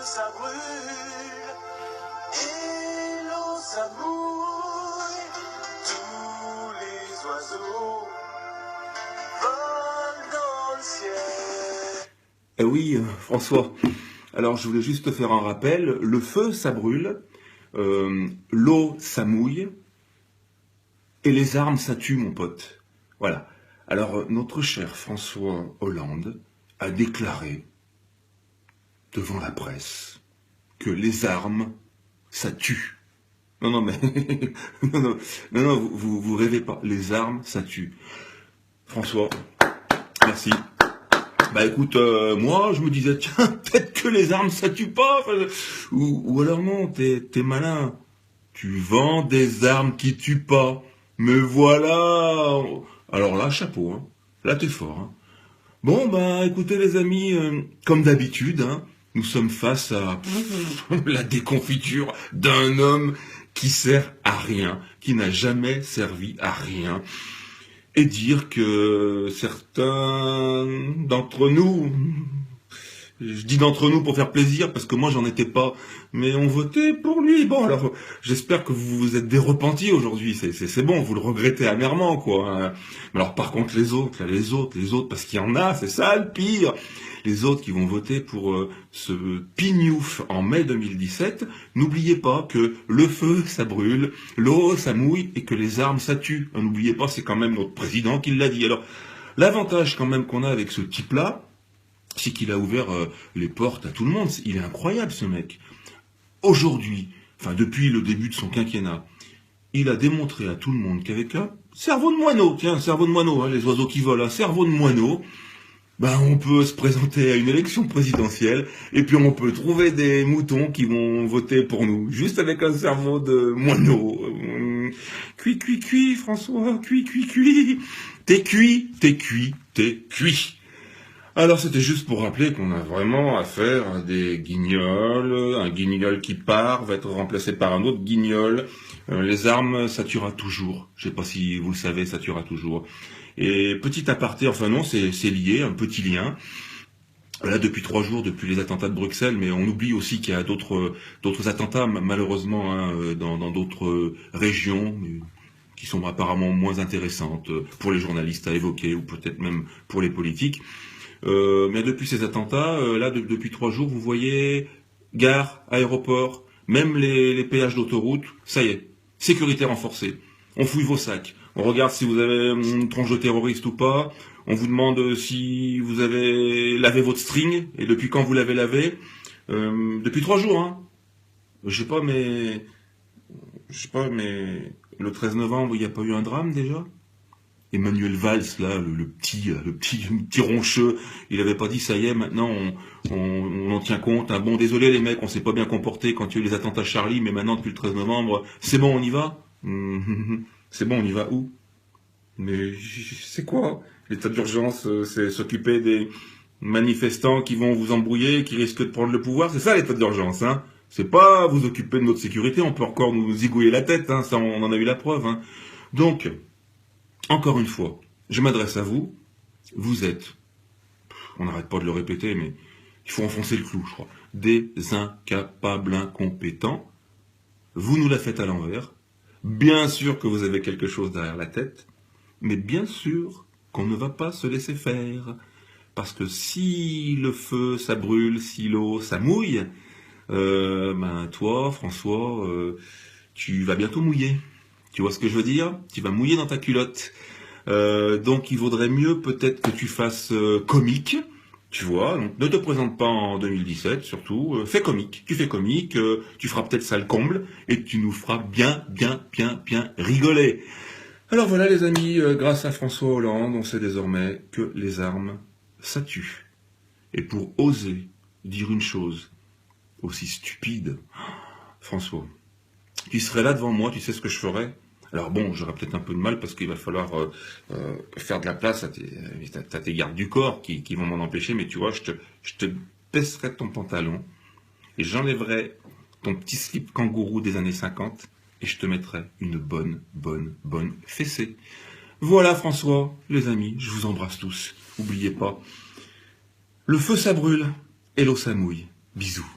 ça brûle, et l'eau, ça mouille. Tous les oiseaux volent dans le ciel. Oui, François. Alors, je voulais juste te faire un rappel. Le feu, ça brûle. L'eau, ça mouille. Et les armes, ça tue, mon pote. Voilà. Alors, notre cher François Hollande a déclaré devant la presse que les armes, ça tue. Non, mais... non, vous rêvez pas. Les armes, ça tue. François, merci. Bah écoute, moi, je me disais, tiens, peut-être que les armes, ça tue pas. Enfin, ou alors non, t'es malin. Tu vends des armes qui tuent pas. Mais voilà. Alors là, chapeau, hein. Là, t'es fort, hein. Bon, bah, écoutez, les amis, comme d'habitude, hein, nous sommes face à la déconfiture d'un homme qui sert à rien, qui n'a jamais servi à rien. Et dire que certains d'entre nous, je dis d'entre nous pour faire plaisir, parce que moi j'en étais pas, mais ont voté pour lui. Bon, alors j'espère que vous vous êtes des repentis aujourd'hui, c'est bon, vous le regrettez amèrement, quoi. Hein. Mais alors par contre les autres, parce qu'il y en a, c'est ça le pire. Les autres qui vont voter pour ce pignouf en mai 2017, n'oubliez pas que le feu, ça brûle, l'eau, ça mouille, et que les armes, ça tue. N'oubliez pas, c'est quand même notre président qui l'a dit. Alors, l'avantage quand même qu'on a avec ce type-là, c'est qu'il a ouvert les portes à tout le monde. Il est incroyable, ce mec. Aujourd'hui, enfin depuis le début de son quinquennat, il a démontré à tout le monde qu'avec un cerveau de moineau, tiens, un cerveau de moineau, hein, les oiseaux qui volent, un cerveau de moineau, ben, on peut se présenter à une élection présidentielle et puis on peut trouver des moutons qui vont voter pour nous, juste avec un cerveau de moineau. Cuit, François, cuit. T'es cuit. Alors c'était juste pour rappeler qu'on a vraiment affaire à des guignols. Un guignol qui part va être remplacé par un autre guignol. Les armes, ça tuera toujours. Je sais pas si vous le savez, ça tuera toujours. Et petit aparté, enfin non, c'est lié, un petit lien. Là, depuis 3 jours, depuis les attentats de Bruxelles, mais on oublie aussi qu'il y a d'autres attentats, malheureusement, hein, dans d'autres régions, qui sont apparemment moins intéressantes pour les journalistes à évoquer, ou peut-être même pour les politiques. Mais depuis ces attentats, là, depuis 3 jours, vous voyez, gare, aéroport, même les péages d'autoroute, ça y est, sécurité renforcée. On fouille vos sacs. On regarde si vous avez une tronche de terroriste ou pas. On vous demande si vous avez lavé votre string et depuis quand vous l'avez lavé. Depuis 3 jours, hein. Je sais pas, mais le 13 novembre, il n'y a pas eu un drame déjà? Emmanuel Valls, là, le petit roncheux, il avait pas dit ça y est, maintenant on en tient compte. Hein. Bon, désolé les mecs, on s'est pas bien comporté quand il y a eu les attentats Charlie, mais maintenant depuis le 13 novembre, c'est bon, on y va. C'est bon, on y va où? Mais c'est quoi? L'état d'urgence, c'est s'occuper des manifestants qui vont vous embrouiller, qui risquent de prendre le pouvoir, c'est ça l'état d'urgence, hein? C'est pas vous occuper de notre sécurité, on peut encore nous zigouiller la tête, hein, ça on en a eu la preuve, hein. Donc, encore une fois, je m'adresse à vous, vous êtes, on n'arrête pas de le répéter, mais il faut enfoncer le clou, je crois, des incapables incompétents, vous nous la faites à l'envers, bien sûr que vous avez quelque chose derrière la tête, mais bien sûr qu'on ne va pas se laisser faire, parce que si le feu, ça brûle, si l'eau, ça mouille, ben toi, François, tu vas bientôt mouiller. Tu vois ce que je veux dire? Tu vas mouiller dans ta culotte. Donc il vaudrait mieux peut-être que tu fasses comique, tu vois. Donc ne te présente pas en 2017 surtout. Fais comique. Tu fais comique, tu feras peut-être ça le comble et tu nous feras bien rigoler. Alors voilà les amis, grâce à François Hollande, on sait désormais que les armes, ça tue. Et pour oser dire une chose aussi stupide, François, tu serais là devant moi, tu sais ce que je ferais? Alors bon, j'aurais peut-être un peu de mal parce qu'il va falloir faire de la place à tes gardes du corps qui vont m'en empêcher, mais tu vois, je te baisserais ton pantalon et j'enlèverais ton petit slip kangourou des années 50 et je te mettrais une bonne fessée. Voilà François, les amis, je vous embrasse tous. N'oubliez pas, le feu ça brûle et l'eau ça mouille. Bisous.